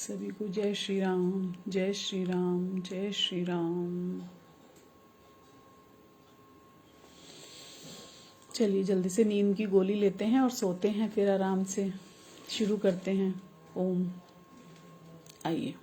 सभी को जय श्री राम, जय श्री राम, जय श्री राम। चलिए जल्दी से नींद की गोली लेते हैं और सोते हैं, फिर आराम से शुरू करते हैं। ओम। आइए।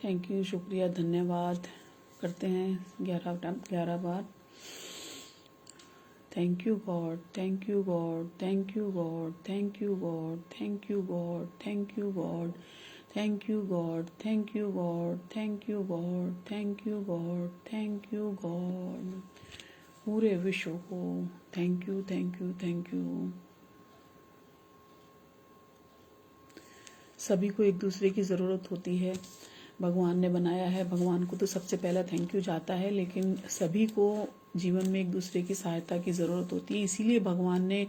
थैंक यू, शुक्रिया, धन्यवाद करते हैं 11 बार। Thank you God, thank you God, thank you God, thank you God, thank you God, thank you God, thank you God, thank you God, thank you God, thank you God, thank you God. पूरे विश्व को thank you, thank you, thank you. सभी को एक दूसरे की ज़रूरत होती है, भगवान ने बनाया है, भगवान को तो सबसे पहला थैंक यू जाता है, लेकिन सभी को जीवन में एक दूसरे की सहायता की ज़रूरत होती है। इसीलिए भगवान ने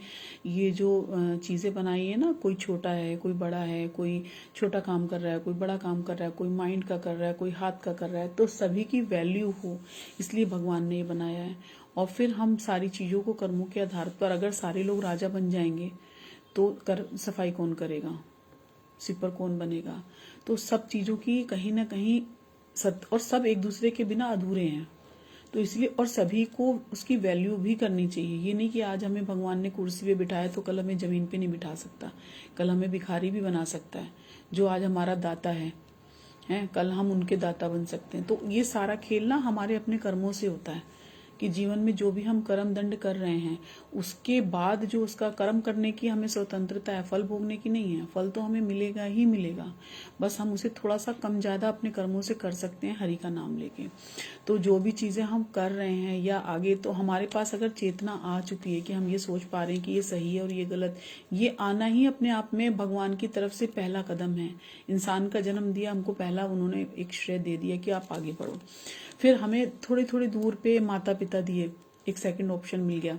ये जो चीज़ें बनाई है ना, कोई छोटा है, कोई बड़ा है, कोई छोटा काम कर रहा है, कोई बड़ा काम कर रहा है, कोई माइंड का कर रहा है, कोई हाथ का कर रहा है, तो सभी की वैल्यू हो, इसलिए भगवान ने ये बनाया है। और फिर हम सारी चीज़ों को कर्मों के आधार पर, अगर सारे लोग राजा बन जाएंगे तो सफाई कौन करेगा, सिपर कौन बनेगा? तो सब चीजों की कहीं ना कहीं और सब एक दूसरे के बिना अधूरे हैं, तो इसलिए और सभी को उसकी वैल्यू भी करनी चाहिए। ये नहीं कि आज हमें भगवान ने कुर्सी पे बिठाया तो कल हमें जमीन पे नहीं बिठा सकता, कल हमें भिखारी भी बना सकता है। जो आज हमारा दाता है कल हम उनके दाता बन सकते हैं। तो ये सारा खेल ना हमारे अपने कर्मों से होता है कि जीवन में जो भी हम कर्म दंड कर रहे हैं उसके बाद जो उसका कर्म करने की हमें स्वतंत्रता है, फल भोगने की नहीं है। फल तो हमें मिलेगा ही मिलेगा, बस हम उसे थोड़ा सा कम ज्यादा अपने कर्मों से कर सकते हैं हरि का नाम लेके। तो जो भी चीजें हम कर रहे हैं या आगे, तो हमारे पास अगर चेतना आ चुकी है कि हम ये सोच पा रहे हैं कि ये सही है और ये गलत, ये आना ही अपने आप में भगवान की तरफ से पहला कदम है। इंसान का जन्म दिया हमको, पहला उन्होंने एक श्रेय दे दिया कि आप आगे बढ़ो। फिर हमें थोड़ी थोड़ी दूर पे माता पिता दिए, एक सेकंड ऑप्शन मिल गया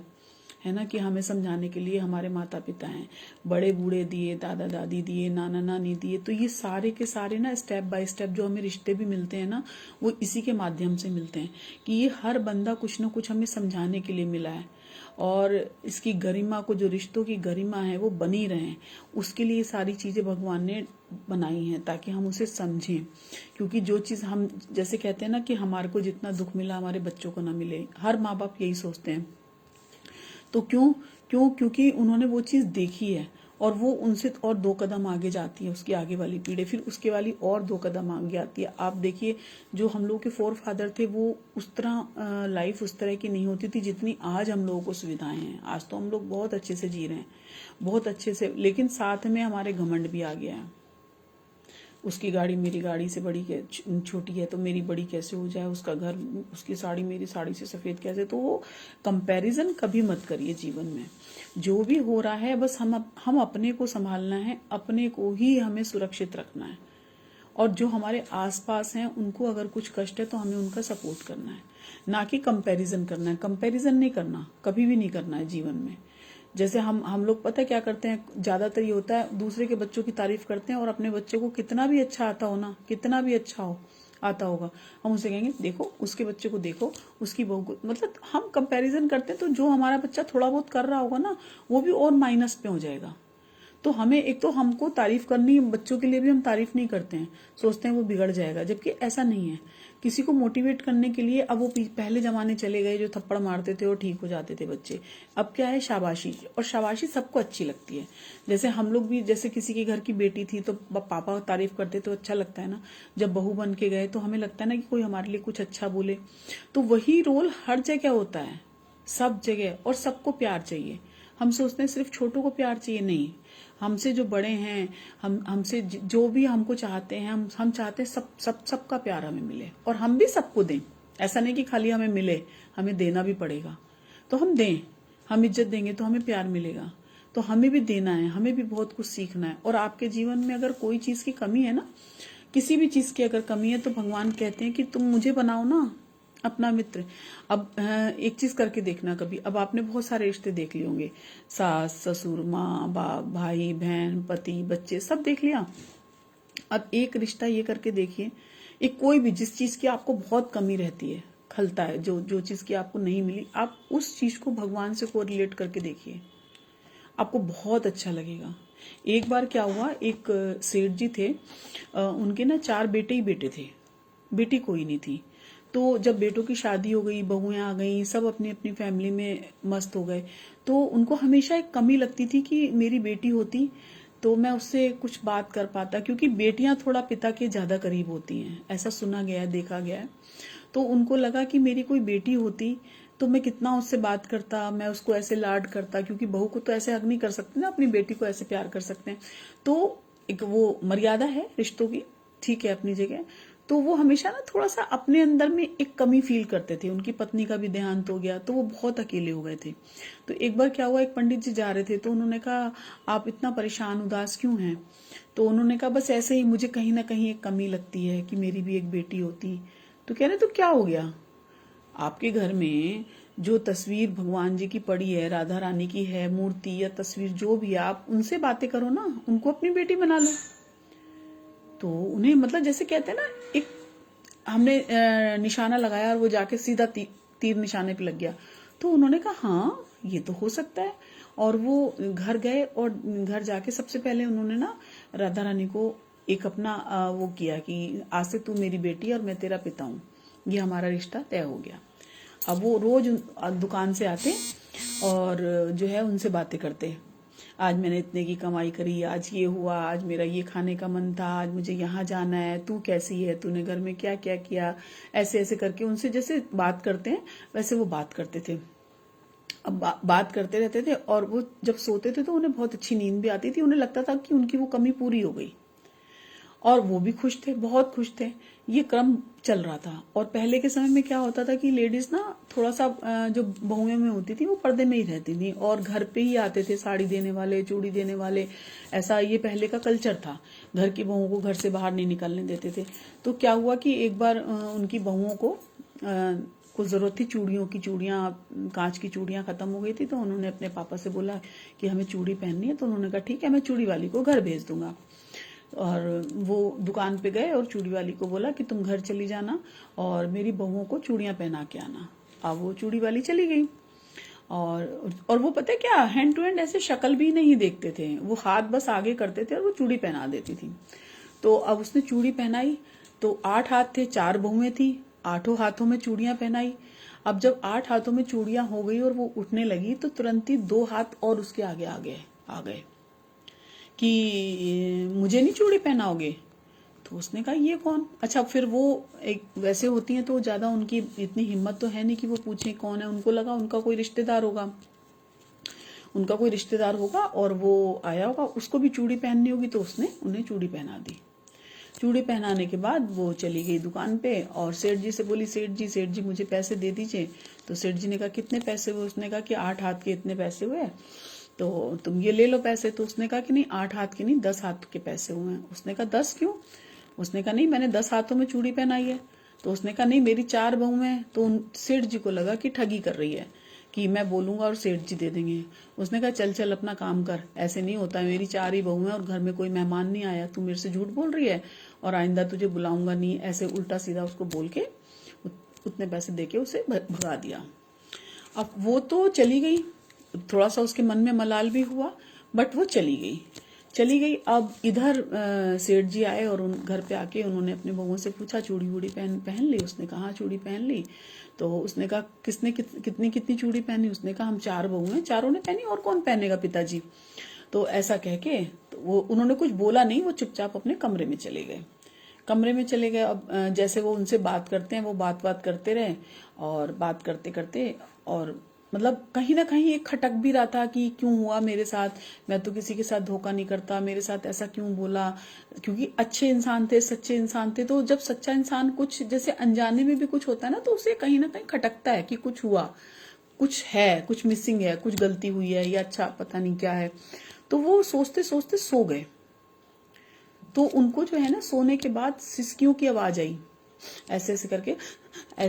है ना, कि हमें समझाने के लिए हमारे माता पिता हैं, बड़े बूढ़े दिए, दादा दादी दिए, नाना नानी दिए। तो ये सारे के सारे ना स्टेप बाय स्टेप जो हमें रिश्ते भी मिलते हैं ना, वो इसी के माध्यम से मिलते हैं कि ये हर बंदा कुछ ना कुछ हमें समझाने के लिए मिला है। और इसकी गरिमा को, जो रिश्तों की गरिमा है वो बनी रहे, उसके लिए सारी चीजें भगवान ने बनाई हैं ताकि हम उसे समझें। क्योंकि जो चीज हम जैसे कहते हैं ना कि हमारे को जितना दुख मिला हमारे बच्चों को ना मिले, हर माँ बाप यही सोचते हैं। तो क्योंकि उन्होंने वो चीज देखी है और वो उनसे और 2 कदम आगे जाती है, उसकी आगे वाली पीढ़ी, फिर उसके वाली और 2 कदम आगे आती है। आप देखिए जो हम लोग के फोर फादर थे वो उस तरह लाइफ उस तरह की नहीं होती थी जितनी आज हम लोगों को सुविधाएं हैं। आज तो हम लोग बहुत अच्छे से जी रहे हैं, बहुत अच्छे से, लेकिन साथ में हमारे घमंड भी आ गया है। उसकी गाड़ी मेरी गाड़ी से बड़ी छोटी है तो मेरी बड़ी कैसे हो जाए, उसका घर, उसकी साड़ी मेरी साड़ी से सफेद कैसे। तो वो कंपैरिजन कभी मत करिए जीवन में। जो भी हो रहा है बस हम अपने को संभालना है, अपने को ही हमें सुरक्षित रखना है। और जो हमारे आसपास हैं उनको अगर कुछ कष्ट है तो हमें उनका सपोर्ट करना है, ना कि कंपैरिजन करना है। कंपैरिजन नहीं करना, कभी भी नहीं करना है जीवन में। जैसे हम लोग पता है क्या करते हैं, ज्यादातर ये होता है दूसरे के बच्चों की तारीफ करते हैं और अपने बच्चों को कितना भी अच्छा आता हो ना, कितना भी अच्छा हो आता होगा, हम उसे कहेंगे देखो उसके बच्चे को, देखो उसकी बहू को। मतलब हम कंपैरिजन करते हैं, तो जो हमारा बच्चा थोड़ा बहुत कर रहा होगा ना वो भी और माइनस पे हो जाएगा। तो हमें एक तो हमको तारीफ करनी, बच्चों के लिए भी हम तारीफ नहीं करते हैं, सोचते हैं वो बिगड़ जाएगा, जबकि ऐसा नहीं है। किसी को मोटिवेट करने के लिए, अब वो पहले जमाने चले गए जो थप्पड़ मारते थे और ठीक हो जाते थे बच्चे। अब क्या है, शाबाशी, और शाबाशी सबको अच्छी लगती है। जैसे हम लोग भी, जैसे किसी के घर की बेटी थी तो पापा तारीफ करते तो अच्छा लगता है ना, जब बहू बन के गए तो हमें लगता है ना कि कोई हमारे लिए कुछ अच्छा बोले। तो वही रोल हर जगह होता है, सब जगह, और सबको प्यार चाहिए। हम सोचते हैं सिर्फ छोटों को प्यार चाहिए, नहीं, हमसे जो बड़े हैं, हमसे जो भी हमको चाहते हैं, हम चाहते हैं सबका प्यार हमें मिले और हम भी सबको दें। ऐसा नहीं कि खाली हमें मिले, हमें देना भी पड़ेगा। तो हम दें, हम इज्जत देंगे तो हमें प्यार मिलेगा। तो हमें भी देना है, हमें भी बहुत कुछ सीखना है। और आपके जीवन में अगर कोई चीज की कमी है ना, किसी भी चीज की अगर कमी है, तो भगवान कहते हैं कि तुम मुझे बनाओ ना अपना मित्र। अब एक चीज करके देखना कभी, अब आपने बहुत सारे रिश्ते देख लिए होंगे, सास ससुर, माँ बाप, भाई बहन, पति बच्चे, सब देख लिया। अब एक रिश्ता ये करके देखिए, एक कोई भी जिस चीज की आपको बहुत कमी रहती है, खलता है, जो चीज की आपको नहीं मिली, आप उस चीज को भगवान से कोरिलेट करके देखिए, आपको बहुत अच्छा लगेगा। एक बार क्या हुआ, एक सेठ जी थे, उनके ना 4 बेटे ही बेटे थे, बेटी कोई नहीं थी। तो जब बेटों की शादी हो गई, बहुएं आ गई, सब अपनी अपनी फैमिली में मस्त हो गए, तो उनको हमेशा एक कमी लगती थी कि मेरी बेटी होती तो मैं उससे कुछ बात कर पाता, क्योंकि बेटियां थोड़ा पिता के ज्यादा करीब होती हैं, ऐसा सुना गया है, देखा गया है। तो उनको लगा कि मेरी कोई बेटी होती तो मैं कितना उससे बात करता, मैं उसको ऐसे लाड करता, क्योंकि बहू को तो ऐसे हक नहीं कर सकते ना, अपनी बेटी को ऐसे प्यार कर सकते हैं। तो एक वो मर्यादा है रिश्तों की, ठीक है, अपनी जगह। तो वो हमेशा ना थोड़ा सा अपने अंदर में एक कमी फील करते थे। उनकी पत्नी का भी देहांत हो गया तो वो बहुत अकेले हो गए थे। तो एक बार क्या हुआ, एक पंडित जी जा रहे थे तो उन्होंने कहा आप इतना परेशान उदास क्यों हैं? तो उन्होंने कहा बस ऐसे ही, मुझे कहीं ना कहीं एक कमी लगती है कि मेरी भी एक बेटी होती। तो कह रहे तो क्या हो गया, आपके घर में जो तस्वीर भगवान जी की पड़ी है, राधा रानी की है मूर्ति या तस्वीर जो भी, आप उनसे बातें करो ना, उनको अपनी बेटी बना लो। तो उन्हें मतलब जैसे कहते हैं ना, एक हमने निशाना लगाया और वो जाके सीधा तीर निशाने पे लग गया। तो उन्होंने कहा हाँ ये तो हो सकता है। और वो घर गए और घर जाके सबसे पहले उन्होंने ना राधा रानी को एक अपना वो किया कि आज से तू मेरी बेटी और मैं तेरा पिता हूँ, ये हमारा रिश्ता तय हो गया। अब वो रोज दुकान से आते और जो है उनसे बातें करते, आज मैंने इतने की कमाई करी, आज ये हुआ, आज मेरा ये खाने का मन था, आज मुझे यहाँ जाना है, तू कैसी है, तूने घर में क्या क्या किया, ऐसे ऐसे करके उनसे जैसे बात करते हैं वैसे वो बात करते थे। अब बात करते रहते थे और वो जब सोते थे तो उन्हें बहुत अच्छी नींद भी आती थी, उन्हें लगता था कि उनकी वो कमी पूरी हो गई और वो भी खुश थे, बहुत खुश थे। ये क्रम चल रहा था। और पहले के समय में क्या होता था कि लेडीज ना थोड़ा सा जो बहुएं में होती थी वो पर्दे में ही रहती थी और घर पे ही आते थे साड़ी देने वाले, चूड़ी देने वाले, ऐसा ये पहले का कल्चर था। घर की बहुओं को घर से बाहर नहीं निकलने देते थे। तो क्या हुआ कि एक बार उनकी बहुओं को जरूरत थी चूड़ियों की, चूड़ियां, कांच की चूड़ियां खत्म हो गई थी। तो उन्होंने अपने पापा से बोला कि हमें चूड़ी पहननी है। तो उन्होंने कहा ठीक है, मैं चूड़ी वाली को घर भेज दूंगा। और वो दुकान पे गए और चूड़ी वाली को बोला कि तुम घर चली जाना और मेरी बहुओं को चूड़ियां पहना के आना। अब वो चूड़ी वाली चली गई और वो पता है क्या, हैंड टू हैंड ऐसे शक्ल भी नहीं देखते थे, वो हाथ बस आगे करते थे और वो चूड़ी पहना देती थी। तो अब उसने चूड़ी पहनाई तो 8 हाथ थे, 4 बहुएं थी, 8 हाथों में चूड़ियां पहनाई। अब जब 8 हाथों में चूड़ियां हो गई और वो उठने लगी तो तुरंत ही 2 हाथ और उसके आगे आगे आ गए कि मुझे नहीं चूड़ी पहनाओगे। तो उसने कहा ये कौन? अच्छा, फिर वो एक वैसे होती हैं तो ज्यादा उनकी इतनी हिम्मत तो है नहीं कि वो पूछे कौन है। उनको लगा उनका कोई रिश्तेदार होगा, उनका कोई रिश्तेदार होगा और वो आया होगा, उसको भी चूड़ी पहननी होगी। तो उसने उन्हें चूड़ी पहना दी। चूड़ी पहनाने के बाद वो चली गई दुकान पे और सेठ जी से बोली, सेठ जी मुझे पैसे दे दीजिए। तो सेठ जी ने कहा कितने पैसे हुए? उसने कहा कि 8 हाथ के इतने पैसे हुए, तो तुम ये ले लो पैसे। तो उसने कहा कि नहीं, 8 हाथ के नहीं, 10 हाथ के पैसे हुए हैं। उसने कहा 10 क्यों? उसने कहा नहीं, मैंने 10 हाथों में चूड़ी पहनाई है। तो उसने कहा नहीं, मेरी 4 बहुएं हैं। तो सेठ जी को लगा कि ठगी कर रही है, कि मैं बोलूंगा और सेठ जी दे देंगे। उसने कहा चल चल अपना काम कर, ऐसे नहीं होता, मेरी 4 ही बहू है और घर में कोई मेहमान नहीं आया, तू मेरे से झूठ बोल रही है और आइंदा तुझे बुलाऊंगा नहीं। ऐसे उल्टा सीधा उसको बोल के उतने पैसे देके उसे भगा दिया। अब वो तो चली गई, थोड़ा सा उसके मन में मलाल भी हुआ, बट वो चली गई। अब इधर सेठ जी आए और उन घर पे आके उन्होंने अपने बहुओं से पूछा चूड़ी वूड़ी पहन ली? उसने कहा हाँ चूड़ी पहन ली। तो उसने कहा किसने कितनी चूड़ी पहनी? उसने कहा हम 4 बहू हैं, चारों ने पहनी, और कौन पहनेगा पिताजी? तो ऐसा कह के तो वो उन्होंने कुछ बोला नहीं, वो चुपचाप अपने कमरे में चले गए। अब जैसे वो उनसे बात करते हैं, वो बात करते रहे और बात करते करते और मतलब कहीं ना कहीं एक खटक भी रहा था कि क्यों हुआ मेरे साथ, मैं तो किसी के साथ धोखा नहीं करता, मेरे साथ ऐसा क्यों बोला? क्योंकि अच्छे इंसान थे, सच्चे इंसान थे। तो जब सच्चा इंसान कुछ जैसे अनजाने में भी कुछ होता है ना, तो उसे कहीं ना कहीं खटकता है कि कुछ हुआ, कुछ है, कुछ मिसिंग है, कुछ गलती हुई है या अच्छा पता नहीं क्या है। तो वो सोचते सोचते सो गए। तो उनको जो है ना सोने के बाद सिसकियों की आवाज आई, ऐसे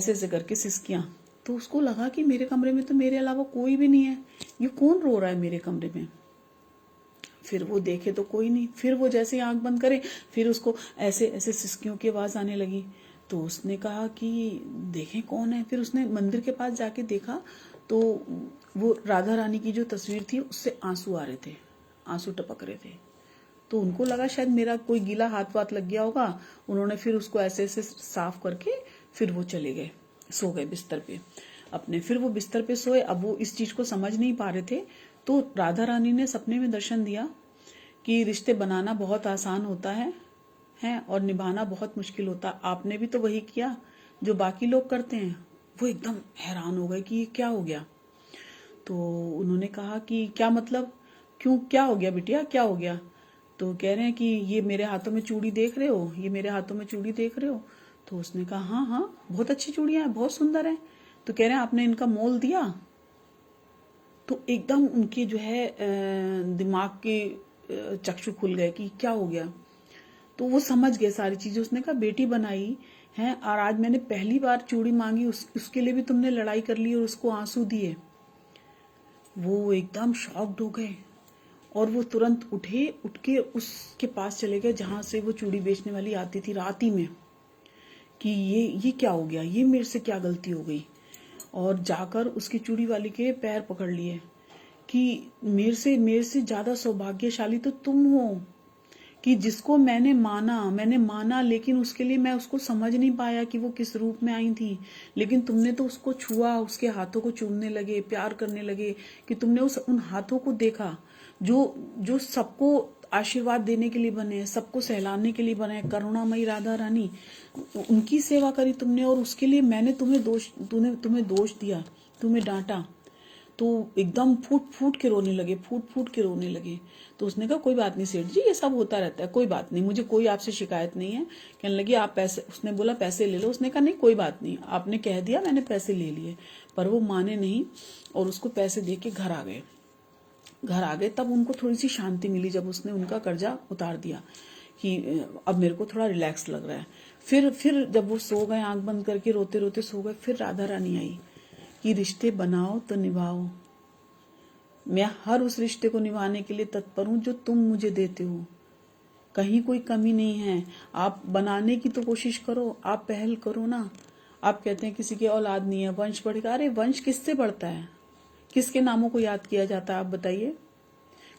ऐसे करके सिसकियां। तो उसको लगा कि मेरे कमरे में तो मेरे अलावा कोई भी नहीं है, ये कौन रो रहा है मेरे कमरे में? फिर वो देखे तो कोई नहीं। फिर वो जैसे आंख बंद करे, फिर उसको ऐसे ऐसे सिसकियों की आवाज आने लगी। तो उसने कहा कि देखें कौन है। फिर उसने मंदिर के पास जाके देखा तो वो राधा रानी की जो तस्वीर थी उससे आंसू आ रहे थे, आंसू टपक रहे थे। तो उनको लगा शायद मेरा कोई गीला हाथ वाथ लग गया होगा। उन्होंने फिर उसको ऐसे ऐसे साफ करके फिर वो चले गए, सो गए बिस्तर पे अपने। फिर वो बिस्तर पे सोए। अब वो इस चीज को समझ नहीं पा रहे थे। तो राधा रानी ने सपने में दर्शन दिया कि रिश्ते बनाना बहुत आसान होता है और निभाना बहुत मुश्किल होता। आपने भी तो वही किया जो बाकी लोग करते हैं। वो एकदम हैरान हो गए कि ये क्या हो गया। तो उन्होंने कहा कि क्या मतलब, क्यों, क्या हो गया बिटिया, क्या हो गया। तो कह रहे हैं कि ये मेरे हाथों में चूड़ी देख रहे हो, ये मेरे हाथों में चूड़ी देख रहे हो। तो उसने कहा हाँ हाँ बहुत अच्छी चूड़ियां हैं, बहुत सुंदर हैं। तो कह रहे हैं आपने इनका मोल दिया। तो एकदम उनके जो है दिमाग के चक्षु खुल गए कि क्या हो गया। तो वो समझ गए सारी चीजें। उसने कहा बेटी बनाई है और आज मैंने पहली बार चूड़ी मांगी, उसके लिए भी तुमने लड़ाई कर ली और उसको आंसू दिए। वो एकदम शॉक्ड हो गए और वो तुरंत उठे, उठ के उसके पास चले गए जहां से वो चूड़ी बेचने वाली आती थी रात ही में, कि ये क्या हो गया, ये मेरे से क्या गलती हो गई। और जाकर उसकी चूड़ी वाली के पैर पकड़ लिए कि मेरे से ज्यादा सौभाग्यशाली तो तुम हो, कि जिसको मैंने माना लेकिन उसके लिए मैं उसको समझ नहीं पाया कि वो किस रूप में आई थी। लेकिन तुमने तो उसको छुआ, उसके हाथों को चूमने लगे, प्यार करने लगे, कि तुमने उन हाथों को देखा जो जो सबको आशीर्वाद देने के लिए बने हैं, सबको सहलाने के लिए बने हैं, करुणामयी राधा रानी। उनकी सेवा करी तुमने और उसके लिए मैंने तुम्हें दोष दिया, तुम्हें डांटा। तो एकदम फूट फूट के रोने लगे, फूट फूट के रोने लगे। तो उसने कहा कोई बात नहीं सेठ जी, ये सब होता रहता है, कोई बात नहीं, मुझे कोई आपसे शिकायत नहीं है। कहने लगी आप पैसे, उसने बोला पैसे ले लो। उसने कहा नहीं कोई बात नहीं, आपने कह दिया, मैंने पैसे ले लिए। पर वो माने नहीं और उसको पैसे दे के घर आ गए। तब उनको थोड़ी सी शांति मिली जब उसने उनका कर्जा उतार दिया कि अब मेरे को थोड़ा रिलैक्स लग रहा है। फिर जब वो सो गए, आंख बंद करके रोते रोते सो गए, फिर राधा रानी आई कि रिश्ते बनाओ तो निभाओ। मैं हर उस रिश्ते को निभाने के लिए तत्पर हूं जो तुम मुझे देते हो, कहीं कोई कमी नहीं है। आप बनाने की तो कोशिश करो, आप पहल करो ना। आप कहते हैं किसी की औलाद नहीं है, वंश बढ़ेगा। अरे वंश किससे बढ़ता है, किसके नामों को याद किया जाता है, आप बताइए।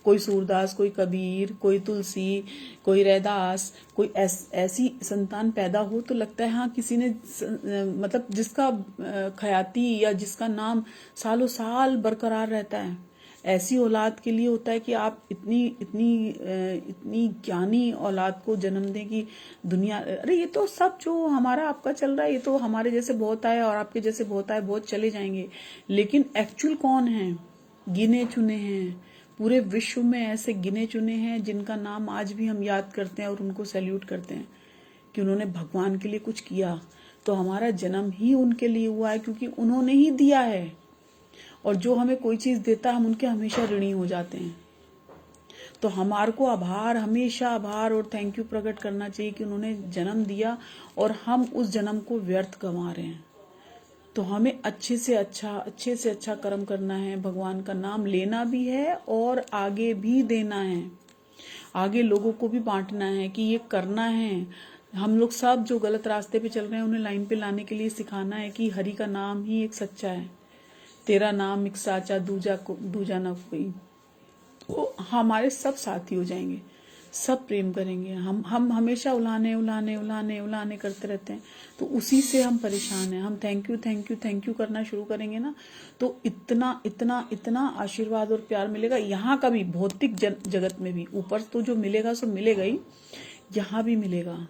कोई सूरदास, कोई कबीर, कोई तुलसी, कोई रैदास, कोई ऐसी संतान पैदा हो तो लगता है हाँ किसी ने मतलब जिसका खयाती या जिसका नाम सालों साल बरकरार रहता है। ऐसी औलाद के लिए होता है कि आप इतनी ज्ञानी औलाद को जन्म दें कि दुनिया, अरे ये तो सब जो हमारा आपका चल रहा है, ये तो हमारे जैसे बहुत आए और आपके जैसे बहुत आए, बहुत चले जाएंगे। लेकिन एक्चुअल कौन है, गिने चुने हैं। पूरे विश्व में ऐसे गिने चुने हैं जिनका नाम आज भी हम याद करते हैं और उनको सैल्यूट करते हैं कि उन्होंने भगवान के लिए कुछ किया। तो हमारा जन्म ही उनके लिए हुआ है क्योंकि उन्होंने ही दिया है। और जो हमें कोई चीज देता है हम उनके हमेशा ऋणी हो जाते हैं। तो हमारे को आभार, हमेशा आभार और थैंक यू प्रकट करना चाहिए कि उन्होंने जन्म दिया और हम उस जन्म को व्यर्थ गंवा रहे हैं। तो हमें अच्छे से अच्छा कर्म करना है, भगवान का नाम लेना भी है और आगे भी देना है, आगे लोगों को भी बांटना है कि ये करना है। हम लोग सब जो गलत रास्ते पे चल रहे हैं उन्हें लाइन पे लाने के लिए सिखाना है कि हरि का नाम ही एक सच्चा है, तेरा नाम एक साचा, दूजा ना कोई। तो हमारे सब साथी हो जाएंगे, सब प्रेम करेंगे। हम हमेशा उलाने करते रहते हैं, तो उसी से हम परेशान हैं। हम थैंक यू करना शुरू करेंगे ना, तो इतना आशीर्वाद और प्यार मिलेगा यहाँ का भी, भौतिक जगत में भी। ऊपर तो जो मिलेगा सो मिलेगा ही, यहाँ भी मिलेगा।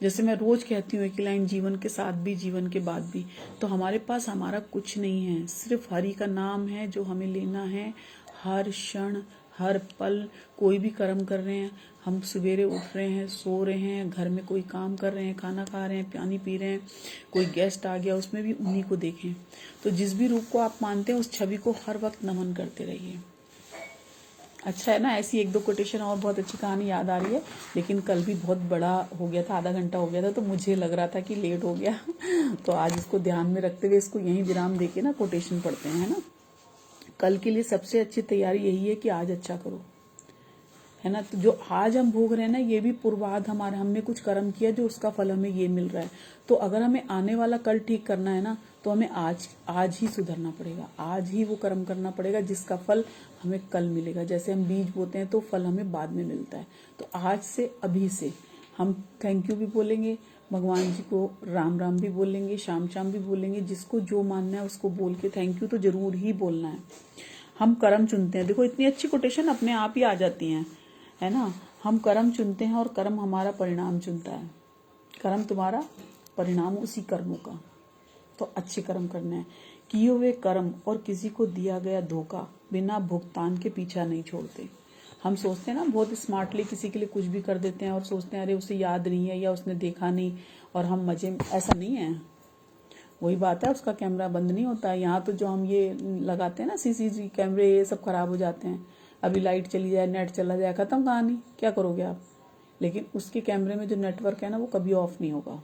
जैसे मैं रोज कहती हूँ एक लाइन, जीवन के साथ भी जीवन के बाद भी। तो हमारे पास हमारा कुछ नहीं है, सिर्फ हरि का नाम है जो हमें लेना है। हर क्षण, हर पल कोई भी कर्म कर रहे हैं, हम सवेरे उठ रहे हैं, सो रहे हैं, घर में कोई काम कर रहे हैं, खाना खा रहे हैं, पानी पी रहे हैं, कोई गेस्ट आ गया उसमें भी उन्हीं को देखें। तो जिस भी रूप को आप मानते हैं उस छवि को हर वक्त नमन करते रहिए। अच्छा है ना। ऐसी एक दो कोटेशन और बहुत अच्छी कहानी याद आ रही है, लेकिन कल भी बहुत बड़ा हो गया था, आधा घंटा हो गया था, तो मुझे लग रहा था कि लेट हो गया तो आज इसको ध्यान में रखते हुए इसको यहीं विराम देके ना कोटेशन पढ़ते हैं, है ना। कल के लिए सबसे अच्छी तैयारी यही है कि आज अच्छा करो, है ना। तो जो आज हम भोग रहे हैं ना, ये भी पूर्वाध हमारे, हमने कुछ कर्म किया जो उसका फल हमें ये मिल रहा है। तो अगर हमें आने वाला कल ठीक करना है ना, तो हमें आज ही सुधरना पड़ेगा, आज ही वो कर्म करना पड़ेगा जिसका फल हमें कल मिलेगा। जैसे हम बीज बोते हैं तो फल हमें बाद में मिलता है। तो आज से, अभी से हम थैंक यू भी बोलेंगे, भगवान जी को राम राम भी बोलेंगे, शाम शाम भी बोलेंगे, जिसको जो मानना है उसको बोल के थैंक यू तो जरूर ही बोलना है। हम कर्म चुनते हैं। देखो इतनी अच्छी कोटेशन अपने आप ही आ जाती हैं, है ना। हम कर्म चुनते हैं और कर्म हमारा परिणाम चुनता है। कर्म तुम्हारा, परिणाम उसी कर्मों का। तो अच्छे कर्म करने हैं। किए हुए कर्म और किसी को दिया गया धोखा बिना भुगतान के पीछा नहीं छोड़ते। हम सोचते हैं ना, बहुत स्मार्टली किसी के लिए कुछ भी कर देते हैं और सोचते हैं अरे उसे याद नहीं है या उसने देखा नहीं और हम मजे में। ऐसा नहीं है। वही बात है, उसका कैमरा बंद नहीं होता है। यहाँ तो जो हम ये लगाते हैं ना सीसीटीवी कैमरे, ये सब खराब हो जाते हैं। अभी लाइट चली जाए, नेट चला जाए, खत्म कहानी, क्या करोगे आप। लेकिन उसके कैमरे में जो नेटवर्क है ना, वो कभी ऑफ नहीं होगा।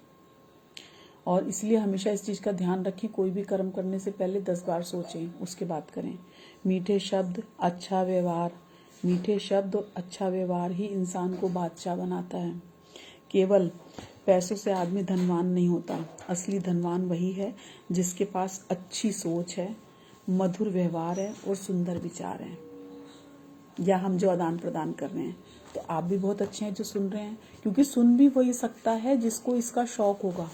और इसलिए हमेशा इस चीज़ का ध्यान रखें, कोई भी कर्म करने से पहले 10 बार सोचें, उसके बाद करें। मीठे शब्द, अच्छा व्यवहार, मीठे शब्द और अच्छा व्यवहार ही इंसान को बादशाह बनाता है। केवल पैसों से आदमी धनवान नहीं होता। असली धनवान वही है जिसके पास अच्छी सोच है, मधुर व्यवहार है और सुंदर विचार है। या हम जो आदान प्रदान कर रहे हैं, तो आप भी बहुत अच्छे हैं जो सुन रहे हैं, क्योंकि सुन भी वही सकता है जिसको इसका शौक होगा,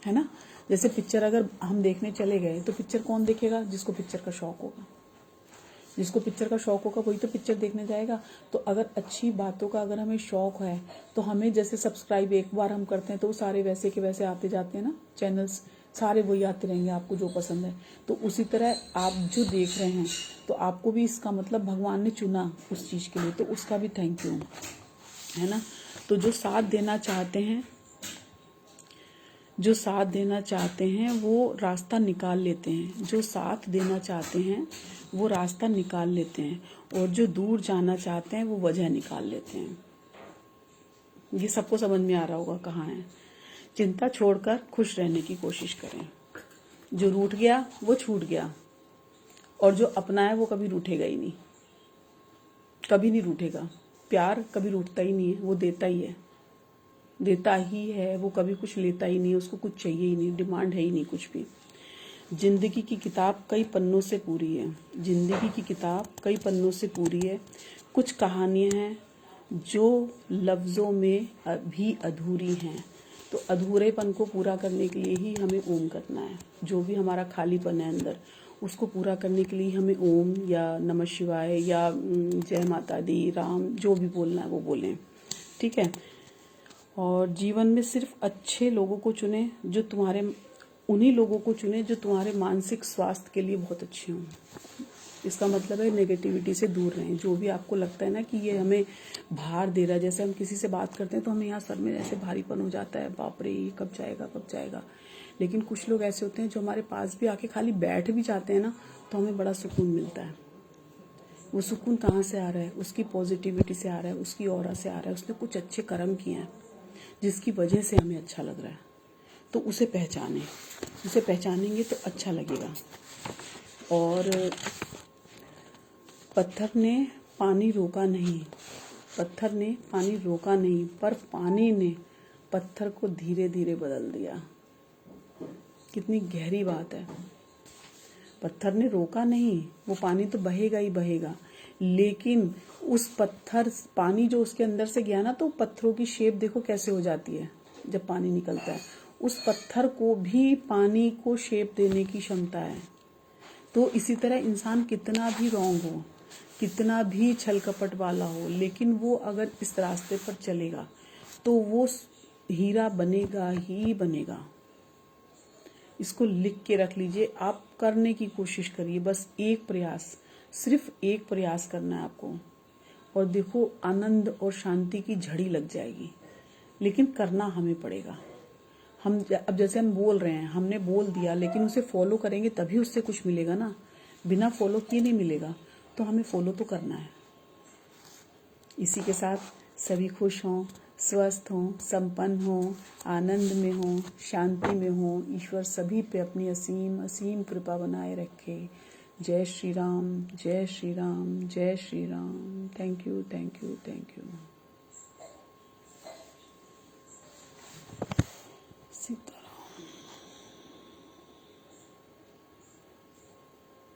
है ना। जैसे पिक्चर अगर हम देखने चले गए तो पिक्चर कौन देखेगा? जिसको पिक्चर का शौक होगा। जिसको पिक्चर का शौक होगा वही तो पिक्चर देखने जाएगा। तो अगर अच्छी बातों का अगर हमें शौक है तो हमें जैसे सब्सक्राइब एक बार हम करते हैं तो वो सारे वैसे के वैसे आते जाते हैं ना, चैनल्स सारे वही आते रहेंगे आपको जो पसंद है। तो उसी तरह आप जो देख रहे हैं तो आपको भी इसका मतलब भगवान ने चुना उस चीज़ के लिए, तो उसका भी थैंक यू, है ना। तो जो साथ देना चाहते हैं, जो साथ देना चाहते हैं वो रास्ता निकाल लेते हैं। जो साथ देना चाहते हैं वो रास्ता निकाल लेते हैं, और जो दूर जाना चाहते हैं वो वजह निकाल लेते हैं। ये सबको समझ में आ रहा होगा कहाँ है। चिंता छोड़कर खुश रहने की कोशिश करें। जो रूठ गया वो छूट गया, और जो अपना है वो कभी रूठेगा ही नहीं, कभी नहीं रूठेगा। प्यार कभी रूठता ही नहीं है, वो देता ही है, देता ही है। वो कभी कुछ लेता ही नहीं, उसको कुछ चाहिए ही नहीं, डिमांड है ही नहीं कुछ भी। जिंदगी की किताब कई पन्नों से पूरी है। जिंदगी की किताब कई पन्नों से पूरी है। कुछ कहानियां हैं जो लफ्ज़ों में भी अधूरी हैं। तो अधूरेपन को पूरा करने के लिए ही हमें ओम करना है। जो भी हमारा खालीपन है अंदर, उसको पूरा करने के लिए हमें ओम या नमः शिवाय या जय माता दी, राम, जो भी बोलना है वो बोलें, ठीक है। और जीवन में सिर्फ अच्छे लोगों को चुने, जो तुम्हारे, उन्हीं लोगों को चुने जो तुम्हारे मानसिक स्वास्थ्य के लिए बहुत अच्छे हों। इसका मतलब है नेगेटिविटी से दूर रहें। जो भी आपको लगता है ना कि ये हमें भार दे रहा है, जैसे हम किसी से बात करते हैं तो हमें यहाँ सर में ऐसे भारीपन हो जाता है, बाप रे ये कब जाएगा कब जाएगा। लेकिन कुछ लोग ऐसे होते हैं जो हमारे पास भी आके खाली बैठ भी जाते हैं ना, तो हमें बड़ा सुकून मिलता है। वो सुकून कहाँ से आ रहा है? उसकी पॉजिटिविटी से आ रहा है, उसकी ऑरा से आ रहा है। उसने कुछ अच्छे कर्म किए हैं जिसकी वजह से हमें अच्छा लग रहा है। तो उसे पहचानें, उसे पहचानेंगे तो अच्छा लगेगा। और पत्थर ने पानी रोका नहीं, पत्थर ने पानी रोका नहीं, पर पानी ने पत्थर को धीरे धीरे बदल दिया। कितनी गहरी बात है। पत्थर ने रोका नहीं, वो पानी तो बहेगा ही बहेगा, लेकिन उस पत्थर, पानी जो उसके अंदर से गया ना, तो पत्थरों की शेप देखो कैसे हो जाती है जब पानी निकलता है। उस पत्थर को भी पानी को शेप देने की क्षमता है। तो इसी तरह इंसान कितना भी रॉन्ग हो, कितना भी छल कपट वाला हो, लेकिन वो अगर इस रास्ते पर चलेगा तो वो हीरा बनेगा ही बनेगा। इसको लिख के रख लीजिए, आप करने की कोशिश करिए। बस एक प्रयास, सिर्फ एक प्रयास करना है आपको, और देखो आनंद और शांति की झड़ी लग जाएगी। लेकिन करना हमें पड़ेगा। हम अब जैसे हम बोल रहे हैं, हमने बोल दिया, लेकिन उसे फॉलो करेंगे तभी उससे कुछ मिलेगा ना। बिना फॉलो किए नहीं मिलेगा, तो हमें फॉलो तो करना है। इसी के साथ सभी खुश हों, स्वस्थ हों, संपन्न हों, आनंद में हों, शांति में हों। ईश्वर सभी पे अपनी असीम असीम कृपा बनाए रखे। जय श्री राम, जय श्री राम, जय Shri Ram. Thank you, thank you, thank you.